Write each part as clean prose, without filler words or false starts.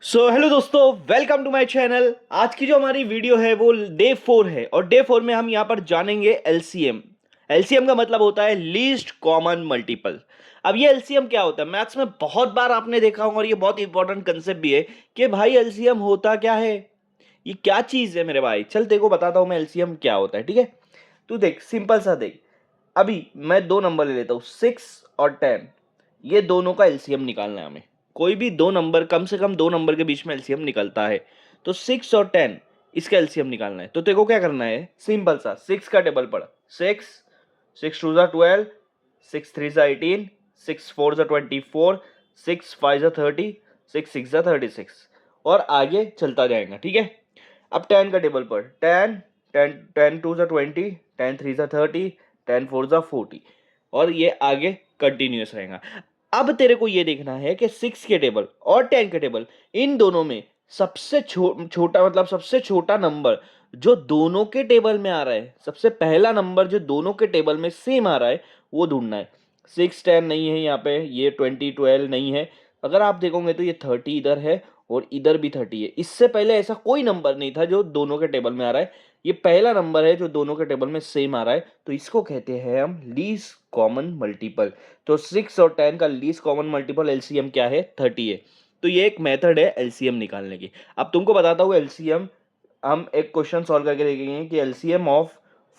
So hello दोस्तों, welcome to my channel. आज की जो हमारी वीडियो है वो डे 4 है और डे 4 में हम यहाँ पर जानेंगे एलसीएम। एलसीएम का मतलब होता है लीस्ट कॉमन मल्टीपल। अब ये एलसीएम क्या होता है, मैथ्स में बहुत बार आपने देखा होगा और ये बहुत इंपॉर्टेंट कंसेप्ट भी है कि भाई एलसीएम होता क्या है, ये क्या चीज है मेरे भाई। चल देखो बताता हूँ मैं एलसीएम क्या होता है, ठीक है। तू देख, सिंपल सा देख। अभी मैं दो नंबर ले लेता हूँ, 6 और 10। ये दोनों का एलसीएम निकालना है हमें। कोई भी दो नंबर, कम से कम दो नंबर के बीच में एलसीएम निकलता है, तो 6 और 10 इसका एलसीएम निकालना है। तो तेरे को क्या करना है, सिंपल सा 6 का टेबल पढ़। 6 6 2 12, 6 3 18, 6 4 24, 6 5 30, 6 6 36 और आगे चलता जाएगा, ठीक है। अब 10 का टेबल पढ़। 10 10 10 2 20, 10 3 30, 10 4 40 और ये आगे कंटिन्यूअस रहेगा। अब तेरे को ये देखना है कि 6 के टेबल और 10 के टेबल, इन दोनों में सबसे छोटा मतलब सबसे छोटा नंबर जो दोनों के टेबल में आ रहा है, सबसे पहला नंबर जो दोनों के टेबल में सेम आ रहा है वो ढूंढना है। 6 10 नहीं है यहाँ पे, ये 20 12 नहीं है। अगर आप देखोगे तो ये 30 इधर है और इधर भी 30 है। इससे पहले ऐसा कोई नंबर नहीं था जो दोनों के टेबल में आ रहा है। ये पहला नंबर है जो दोनों के टेबल में सेम आ रहा है, तो इसको कहते हैं हम लीस्ट कॉमन मल्टीपल। तो 6 और 10 का लीस्ट कॉमन मल्टीपल एलसीएम क्या है, 30 है। तो ये एक मेथड है एलसीएम निकालने की। अब तुमको बताता हूँ एलसीएम, हम एक क्वेश्चन सॉल्व करके देखेंगे कि एलसीएम ऑफ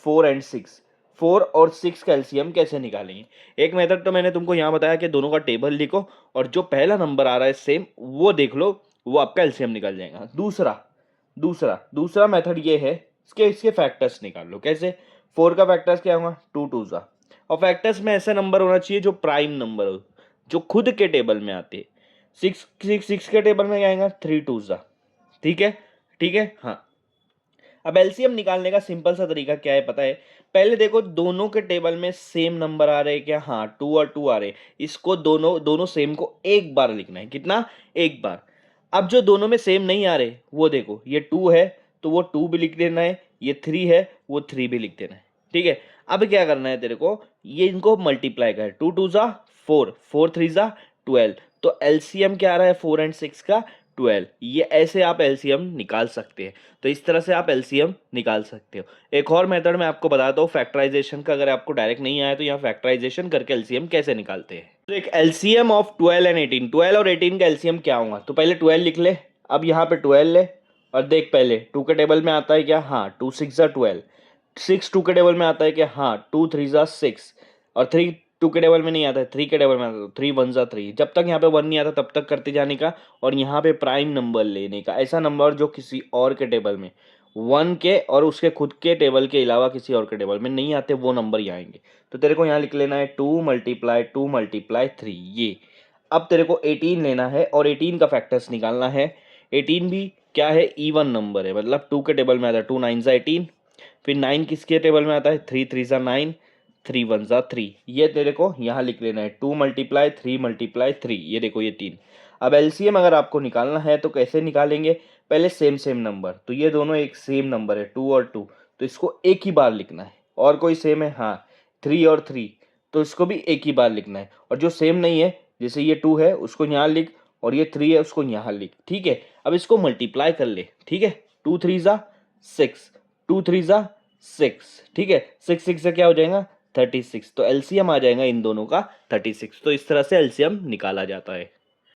4 और 6, 4 और 6 का एलसीएम कैसे निकालेंगे। एक मेथड तो मैंने तुमको यहाँ बताया कि दोनों का टेबल लिखो और जो पहला नंबर आ रहा है सेम वो देख लो, वो आपका एलसीएम निकल जाएगा। दूसरा दूसरा दूसरा मेथड ये है, इसके इसके फैक्टर्स निकाल लो। कैसे? 4 का फैक्टर्स क्या होगा, 2 2 जा। और फैक्टर्स में ऐसा नंबर होना चाहिए जो प्राइम नंबर हो, जो खुद के टेबल में आते हैं। 6 के टेबल में क्या आएगा, 3 2 जा। ठीक है, ठीक है, हाँ। अब एलसीएम निकालने का सिंपल सा तरीका क्या है पता है? पहले देखो दोनों के टेबल में सेम नंबर आ रहे हैं क्या, हाँ 2 और 2 आ रहे हैं। इसको दोनों दोनों सेम को एक बार लिखना है। कितना? एक बार। अब जो दोनों में सेम नहीं आ रहे वो देखो, ये 2 है तो वो 2 भी लिख देना है, ये 3 है वो 3 भी लिख देना है, ठीक है। अब क्या करना है तेरे को, ये इनको मल्टीप्लाई कर। 2 2 जा 4, 4 3 जा 12। तो एलसीएम क्या आ रहा है 4 और 6 का, 12। ये ऐसे आप एलसीएम निकाल सकते हैं। तो इस तरह से आप एलसीएम निकाल सकते हो। एक और मेथड मैं आपको बताता हूँ फैक्टराइजेशन का, अगर आपको डायरेक्ट नहीं आया तो यहाँ फैक्टराइजेशन करके एलसीएम कैसे निकालते हैं। तो एक एलसीएम ऑफ 12 एंड 18, 12 और 18 का एलसीएम क्या होगा, तो पहले 12 लिख ले। अब यहाँ पे 12 ले और देख, पहले 2 के टेबल में आता है क्या, हाँ 2 6 जा 12। 6 2 के टेबल में आता है क्या, हाँ 2 3 जा 6। और 3 2 के टेबल में नहीं आता है, 3 के टेबल में आता है, 3 1 जा 3। जब तक यहाँ पे 1 नहीं आता तब तक करते जाने का और यहाँ पे प्राइम नंबर लेने का। ऐसा नंबर जो किसी और के टेबल में 1 के और उसके खुद के टेबल के अलावा किसी और के टेबल में नहीं आते, वो नंबर यहाँ आएंगे। तो तेरे को यहाँ लिख लेना है 2 × 2 × 3 ये। अब तेरे को 18 लेना है और 18 का फैक्टर्स निकालना है। 18 भी क्या है, इवन नंबर है, मतलब 2 के टेबल में आता है 2 9 जा 18। फिर 9 किसके टेबल में आता है, 3 3 जा 9, 3 1 जा 3। ये तेरे को यहाँ लिख लेना है 2 × 3 × 3। ये देखो ये 3। अब एलसीएम अगर आपको निकालना है तो कैसे निकालेंगे, पहले सेम सेम नंबर, तो ये दोनों एक सेम नंबर है 2 और 2, तो इसको एक ही बार लिखना है। और कोई सेम है, हाँ 3 और 3, तो इसको भी एक ही बार लिखना है। और जो सेम नहीं है, जैसे ये 2 है उसको यहाँ लिख और ये 3 है उसको यहाँ लिख, ठीक है। अब इसको मल्टीप्लाई कर ले, ठीक है। 2 3 जा 6, 2 3 जा 6, ठीक है। 6 6 से क्या हो जाएगा, 36। तो एलसीएम आ जाएगा इन दोनों का 36। तो इस तरह से एलसीएम निकाला जाता है।